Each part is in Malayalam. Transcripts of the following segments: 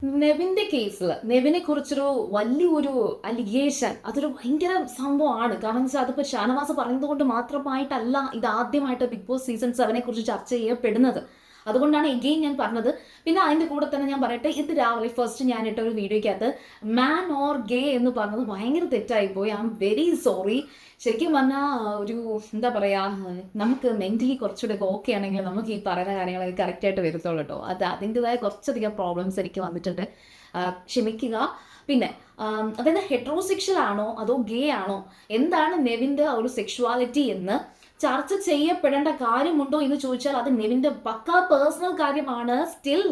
നെവിന്റെ കേസിൽ നെവിനെ കുറിച്ചൊരു വലിയൊരു അലിഗേഷൻ അതൊരു ഭയങ്കര സംഭവമാണ്. കാരണം വെച്ചാൽ അതിപ്പോ ഷാനവാസ് പറയുന്നത് കൊണ്ട് മാത്രമായിട്ടല്ല ഇത് ആദ്യമായിട്ട് ബിഗ് ബോസ് സീസൺ 7 കുറിച്ച് ചർച്ച ചെയ്യപ്പെടുന്നത്. അതുകൊണ്ടാണ് എഗെയിൻ ഞാൻ പറഞ്ഞത്. പിന്നെ അതിന്റെ കൂടെ തന്നെ ഞാൻ പറയട്ടെ, ഇത് രാവിലെ ഫസ്റ്റ് ഞാൻ ഇട്ട ഒരു വീഡിയോയ്ക്കകത്ത് മാൻ ഓർ ഗേ എന്ന് പറഞ്ഞത് ഭയങ്കര തെറ്റായിപ്പോയി. I am very sorry. ശരിക്കും പറഞ്ഞാൽ ഒരു എന്താ പറയാ, നമുക്ക് മെന്റലി കുറച്ചുകൂടെ ഓക്കെ ആണെങ്കിൽ നമുക്ക് ഈ പറയുന്ന കാര്യങ്ങളൊക്കെ കറക്റ്റായിട്ട് വരത്തുള്ളൂ കേട്ടോ. അത് അതിൻ്റെതായ കുറച്ചധികം പ്രോബ്ലംസ് എനിക്ക് വന്നിട്ടുണ്ട്, ക്ഷമിക്കുക. പിന്നെ അതായത് ഹെട്രോസെക്ഷൽ ആണോ അതോ ഗേ ആണോ, എന്താണ് നെവിൻ്റെ ഒരു സെക്ഷുവാലിറ്റി എന്ന് ചർച്ച ചെയ്യപ്പെടേണ്ട കാര്യമുണ്ടോ എന്ന് ചോദിച്ചാൽ അത് നെവിൻ്റെ പക്കാ പേഴ്സണൽ കാര്യമാണ്. സ്റ്റിൽ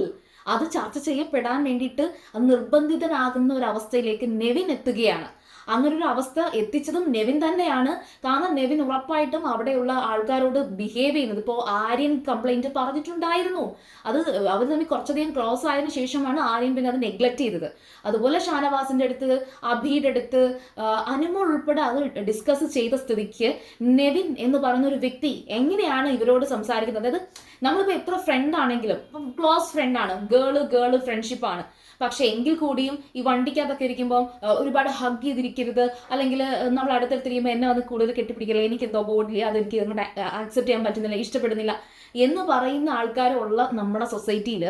അത് ചർച്ച ചെയ്യപ്പെടാൻ വേണ്ടിയിട്ട് നിർബന്ധിതനാകുന്ന ഒരു അവസ്ഥയിലേക്ക് നെവിൻ എത്തുകയാണ്. അങ്ങനൊരു അവസ്ഥ എത്തിച്ചതും നെവിൻ തന്നെയാണ്. കാരണം നെവിൻ ഉറപ്പായിട്ടും അവിടെയുള്ള ആൾക്കാരോട് ബിഹേവ് ചെയ്യുന്നത്, ഇപ്പോൾ ആര്യൻ കംപ്ലൈന്റ് പറഞ്ഞിട്ടുണ്ടായിരുന്നു. അത് അവർ തമ്മിൽ കുറച്ചധികം ക്ലോസ് ആയതിനു ശേഷമാണ് ആര്യൻ പിന്നെ അത് നെഗ്ലക്ട് ചെയ്തത്. അതുപോലെ ഷാനവാസിന്റെ അടുത്ത്, അഭിയുടെ അടുത്ത്, അനുമോൾ ഉൾപ്പെടെ അത് ഡിസ്കസ് ചെയ്ത സ്ഥിതിക്ക് നെവിൻ എന്ന് പറയുന്ന ഒരു വ്യക്തി എങ്ങനെയാണ് ഇവരോട് സംസാരിക്കുന്നത്? അതായത് നമ്മളിപ്പോൾ എത്ര ഫ്രണ്ട് ആണെങ്കിലും, ക്ലോസ് ഫ്രണ്ടാണ്, ഗേള് ഫ്രണ്ട്ഷിപ്പാണ്, പക്ഷെ എങ്കിൽ കൂടിയും ഈ വണ്ടിക്കകത്തൊക്കെ ഇരിക്കുമ്പോൾ ഒരുപാട് ഹഗ് ചെയ്തിരിക്കരുത്, അല്ലെങ്കിൽ നമ്മൾ അടുത്തടുത്തിരിക്കുമ്പോൾ എന്നെ വന്ന് കൂടുതൽ കെട്ടിപ്പിടിക്കില്ല, എനിക്ക് എന്തോ ബോഡിൽ അതെനിക്ക് ആക്സെപ്റ്റ് ചെയ്യാൻ പറ്റുന്നില്ല, ഇഷ്ടപ്പെടുന്നില്ല എന്ന് പറയുന്ന ആൾക്കാരുള്ള നമ്മുടെ സൊസൈറ്റിയിൽ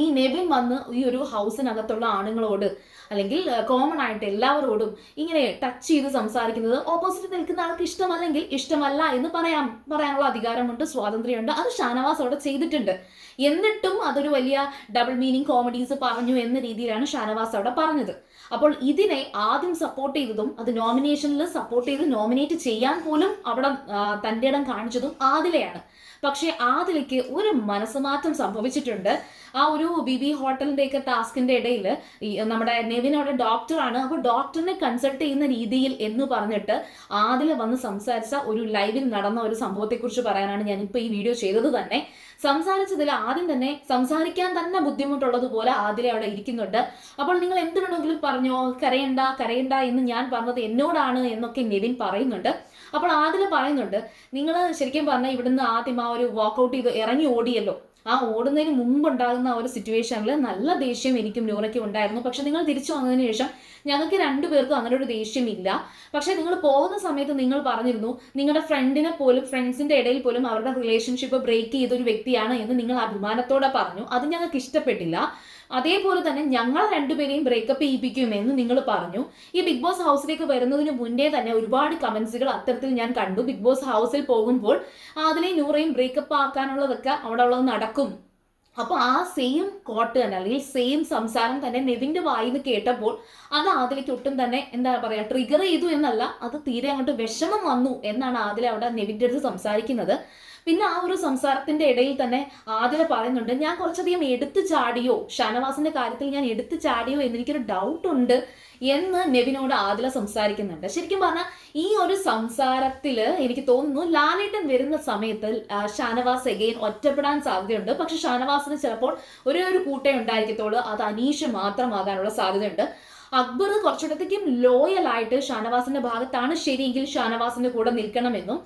ഈ നെവിൻ വന്ന് ഈ ഒരു ഹൗസിനകത്തുള്ള ആണുങ്ങളോട് അല്ലെങ്കിൽ കോമൺ ആയിട്ട് എല്ലാവരോടും ഇങ്ങനെ ടച്ച് ചെയ്ത് സംസാരിക്കുന്നത് ഓപ്പോസിറ്റ് നിൽക്കുന്ന ആൾക്ക് ഇഷ്ടമല്ലെങ്കിൽ ഇഷ്ടമല്ല എന്ന് പറയാനുള്ള അധികാരമുണ്ട്, സ്വാതന്ത്ര്യമുണ്ട്. അത് ഷാനവാസ് അവിടെ ചെയ്തിട്ടുണ്ട്. എന്നിട്ടും അതൊരു വലിയ ഡബിൾ മീനിങ് കോമഡീസ് പറഞ്ഞു എന്ന രീതിയിലാണ് ഷാനവാസ് അവിടെ പറഞ്ഞത്. അപ്പോൾ ഇതിനെ ആദ്യം സപ്പോർട്ട് ചെയ്തതും അത് നോമിനേഷനിൽ സപ്പോർട്ട് ചെയ്ത് നോമിനേറ്റ് ചെയ്യാൻ പോലും അവിടെ തൻ്റെ ഇടം കാണിച്ചതും ആദിലയാണ്. പക്ഷെ ആദിലയ്ക്ക് ഒരു മനസ്സുമാറ്റം സംഭവിച്ചിട്ടുണ്ട്. ആ ഒരു ബിബി ഹോട്ടലിൻ്റെയൊക്കെ ടാസ്കിൻ്റെ ഇടയിൽ നമ്മുടെ നെവിനോടെ ഡോക്ടറാണ്, അപ്പോൾ ഡോക്ടറിനെ കൺസൾട്ട് ചെയ്യുന്ന രീതിയിൽ എന്ന് പറഞ്ഞിട്ട് ആദില വന്ന് സംസാരിച്ച ഒരു ലൈവിൽ നടന്ന ഒരു സംഭവത്തെക്കുറിച്ച് പറയാനാണ് ഞാനിപ്പോൾ ഈ വീഡിയോ ചെയ്തത് തന്നെ. സംസാരിച്ചതിൽ ആദ്യം തന്നെ സംസാരിക്കാൻ തന്നെ ബുദ്ധിമുട്ടുള്ളതുപോലെ ആദില അവിടെ ഇരിക്കുന്നുണ്ട്. അപ്പോൾ നിങ്ങൾ എന്ത് വേണമെങ്കിലും പറഞ്ഞോ, കരയണ്ട എന്ന് ഞാൻ പറഞ്ഞത് എന്നോടാണ് എന്നൊക്കെ നെവിൻ പറയുന്നുണ്ട്. അപ്പോൾ ആദില പറയുന്നുണ്ട്, നിങ്ങൾ ശരിക്കും പറഞ്ഞാൽ ഇവിടുന്ന് ആദ്യം ആ ഒരു വാക്കൗട്ട് ചെയ്ത് ഇറങ്ങി ഓടിയല്ലോ, ആ ഓടുന്നതിന് മുമ്പുണ്ടാകുന്ന ആ ഒരു സിറ്റുവേഷനിൽ നല്ല ദേഷ്യം എനിക്കും നൂറയ്ക്കും ഉണ്ടായിരുന്നു. പക്ഷെ നിങ്ങൾ തിരിച്ചു വന്നതിന് ശേഷം ഞങ്ങൾക്ക് രണ്ടുപേർക്കും അങ്ങനെ ഒരു ദേഷ്യമില്ല. പക്ഷെ നിങ്ങൾ പോകുന്ന സമയത്ത് നിങ്ങൾ പറഞ്ഞിരുന്നു നിങ്ങളുടെ ഫ്രണ്ട്സിന്റെ ഇടയിൽ പോലും അവരുടെ റിലേഷൻഷിപ്പ് ബ്രേക്ക് ചെയ്തൊരു വ്യക്തിയാണ് എന്ന് നിങ്ങൾ അഭിമാനത്തോടെ പറഞ്ഞു. അത് ഞങ്ങൾക്ക് ഇഷ്ടപ്പെട്ടില്ല. അതേപോലെ തന്നെ ഞങ്ങൾ രണ്ടുപേരെയും ബ്രേക്കപ്പ് ചെയ്യിപ്പിക്കുമെന്ന് നിങ്ങൾ പറഞ്ഞു. ഈ ബിഗ് ബോസ് ഹൗസിലേക്ക് വരുന്നതിന് മുന്നേ തന്നെ ഒരുപാട് കമന്റ്സുകൾ അത്തരത്തിൽ ഞാൻ കണ്ടു. ബിഗ് ബോസ് ഹൗസിൽ പോകുമ്പോൾ അതിലെയും നൂറയും ബ്രേക്കപ്പ് ആക്കാനുള്ളതൊക്കെ അവിടെ ഉള്ളത് നടക്കും. അപ്പോൾ ആ സെയിം കോട്ട് തന്നെ അല്ലെങ്കിൽ സെയിം സംസാരം തന്നെ നെവിൻ്റെ വായിന്ന് കേട്ടപ്പോൾ അത് ആദിലേക്ക് ഒട്ടും തന്നെ എന്താ പറയുക ട്രിഗർ ചെയ്തു എന്നല്ല, അത് തീരെ അങ്ങോട്ട് വിഷമം വന്നു എന്നാണ് ആദില അവിടെ നെവിൻ്റെ അടുത്ത് സംസാരിക്കുന്നത്. പിന്നെ ആ ഒരു സംസാരത്തിന്റെ ഇടയിൽ തന്നെ ആദില പറയുന്നുണ്ട്, ഞാൻ കുറച്ചധികം എടുത്തു ചാടിയോ, ഷാനവാസിന്റെ കാര്യത്തിൽ ഞാൻ എടുത്തു ചാടിയോ എന്നെനിക്കൊരു ഡൗട്ട് ഉണ്ട് എന്ന് നെവിനോട് ആദില സംസാരിക്കുന്നുണ്ട്. ശരിക്കും പറഞ്ഞാൽ ഈ ഒരു സംസാരത്തിൽ എനിക്ക് തോന്നുന്നു ലാലേട്ടൻ വരുന്ന സമയത്ത് ഷാനവാസ് എഗെയിൻ ഒറ്റപ്പെടാൻ സാധ്യതയുണ്ട്. പക്ഷെ ഷാനവാസിന് ചിലപ്പോൾ ഒരു കൂട്ടേ ഉണ്ടായിരിക്കത്തുള്ളൂ, അത് അനീഷ് മാത്രമാകാനുള്ള സാധ്യതയുണ്ട്. അക്ബർ കുറച്ചിടത്തേക്കും ലോയൽ ആയിട്ട് ഷാനവാസിന്റെ ഭാഗത്താണ് ശരിയെങ്കിൽ ഷാനവാസിന്റെ കൂടെ നിൽക്കണമെന്നും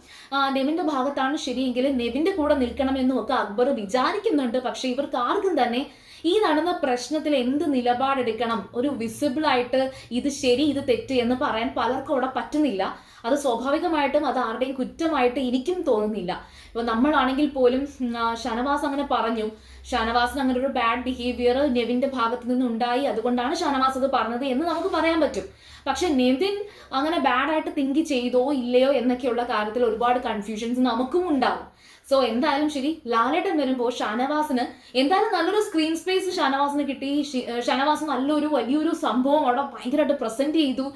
നെവിന്റെ ഭാഗത്താണ് ശരിയെങ്കിൽ നെവിന്റെ കൂടെ നിൽക്കണമെന്നും ഒക്കെ അക്ബർ വിചാരിക്കുന്നുണ്ട്. പക്ഷെ ഇവർക്ക് ആർക്കും തന്നെ ഈ നടന്ന പ്രശ്നത്തിൽ എന്ത് നിലപാടെടുക്കണം, ഒരു വിസിബിൾ ആയിട്ട് ഇത് ശരി ഇത് തെറ്റ് എന്ന് പറയാൻ പലർക്കും അവിടെ പറ്റുന്നില്ല. അത് സ്വാഭാവികമായിട്ടും അത് ആരുടെയും കുറ്റമായിട്ട് എനിക്കും തോന്നുന്നില്ല. ഇപ്പൊ നമ്മളാണെങ്കിൽ പോലും ഷാനവാസ് അങ്ങനെ പറഞ്ഞു, ഷാനവാസിന് അങ്ങനെ ഒരു ബാഡ് ബിഹേവിയർ നെവിന്റെ ഭാഗത്ത് നിന്നുണ്ടായി, അതുകൊണ്ടാണ് ഷാനവാസ് അത് പറഞ്ഞത് എന്ന് നമുക്ക് പറയാൻ പറ്റും. പക്ഷെ നെവിൻ അങ്ങനെ ബാഡായിട്ട് തിങ്ക് ചെയ്തോ ഇല്ലയോ എന്നൊക്കെയുള്ള കാര്യത്തിൽ ഒരുപാട് കൺഫ്യൂഷൻസ് നമുക്കും ഉണ്ടാവും. സോ എന്തായാലും ശരി, ലാലേട്ടൻ വരുമ്പോൾ ഷാനവാസിന് എന്തായാലും നല്ലൊരു സ്ക്രീൻ സ്പേസ് ഷാനവാസിന് കിട്ടി. ഷാനവാസ് വലിയൊരു സംഭവം അവിടെ ഭയങ്കരമായിട്ട് പ്രസന്റ് ചെയ്തു.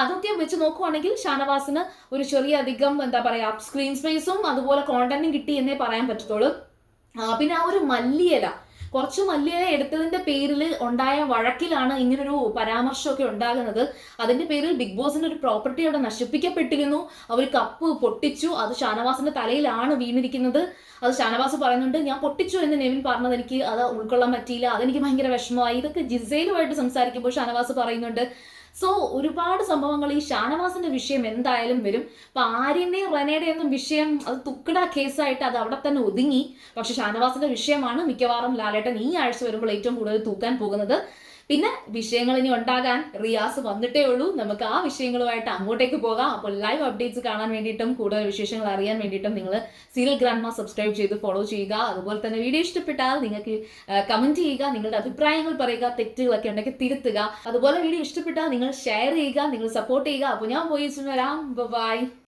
അതൊക്കെ വെച്ച് നോക്കുവാണെങ്കിൽ ഷാനവാസിന് ഒരു ചെറിയ അധികം എന്താ പറയാ സ്ക്രീൻ സ്പേസും അതുപോലെ കോണ്ടന്റും കിട്ടി എന്നേ പറയാൻ പറ്റത്തുള്ളൂ. പിന്നെ ആ ഒരു കുറച്ച് മല്ലിയില എടുത്തതിന്റെ പേരിൽ ഉണ്ടായ വഴക്കിലാണ് ഇങ്ങനൊരു പരാമർശമൊക്കെ ഉണ്ടാകുന്നത്. അതിന്റെ പേരിൽ ബിഗ് ബോസിന്റെ ഒരു പ്രോപ്പർട്ടി അവിടെ നശിപ്പിക്കപ്പെട്ടിരുന്നു. അവർ കപ്പ് പൊട്ടിച്ചു, അത് ഷാനവാസിന്റെ തലയിലാണ് വീണിരിക്കുന്നത്. അത് ഷാനവാസ് പറയുന്നുണ്ട്, ഞാൻ പൊട്ടിച്ചു എന്ന് നെവിൻ പറഞ്ഞത് എനിക്ക് അത് ഉൾക്കൊള്ളാൻ പറ്റിയില്ല, അതെനിക്ക് ഭയങ്കര വിഷമമായി. ഇതൊക്കെ ജിസയിലുമായിട്ട് സംസാരിക്കുമ്പോൾ ഷാനവാസ് പറയുന്നുണ്ട്, സോ ഒരുപാട് സംഭവങ്ങൾ ഈ ഷാനവാസിന്റെ വിഷയം എന്തായാലും വരും. അപ്പൊ ആര്യന്റെയും റെനയുടെയും ഒന്നും വിഷയം അത് തുക്കട കേസായിട്ട് അത് അവിടെ തന്നെ ഒതുങ്ങി. പക്ഷെ ഷാനവാസിന്റെ വിഷയമാണ് മിക്കവാറും ലാലേട്ടൻ ഈ ആഴ്ച വരുമ്പോൾ ഏറ്റവും കൂടുതൽ തൂക്കാൻ പോകുന്നത്. പിന്നെ വിഷയങ്ങൾ ഇനി ഉണ്ടാകാൻ റിയാസ് വന്നിട്ടേ ഉള്ളൂ. നമുക്ക് ആ വിഷയങ്ങളുമായിട്ട് അങ്ങോട്ടേക്ക് പോകാം. അപ്പോൾ ലൈവ് അപ്ഡേറ്റ്സ് കാണാൻ വേണ്ടിയിട്ടും കൂടുതൽ വിശേഷങ്ങൾ അറിയാൻ വേണ്ടിയിട്ടും നിങ്ങൾ സീരിയൽ ഗ്രാൻഡ്മാ സബ്സ്ക്രൈബ് ചെയ്ത് ഫോളോ ചെയ്യുക. അതുപോലെ തന്നെ വീഡിയോ ഇഷ്ടപ്പെട്ടാൽ നിങ്ങൾക്ക് കമന്റ് ചെയ്യുക, നിങ്ങളുടെ അഭിപ്രായങ്ങൾ പറയുക, തെറ്റുകളൊക്കെ ഉണ്ടെങ്കിൽ തിരുത്തുക. അതുപോലെ വീഡിയോ ഇഷ്ടപ്പെട്ടാൽ നിങ്ങൾ ഷെയർ ചെയ്യുക, നിങ്ങൾ സപ്പോർട്ട് ചെയ്യുക. അപ്പോൾ ഞാൻ പോയി വരാം. ബൈ.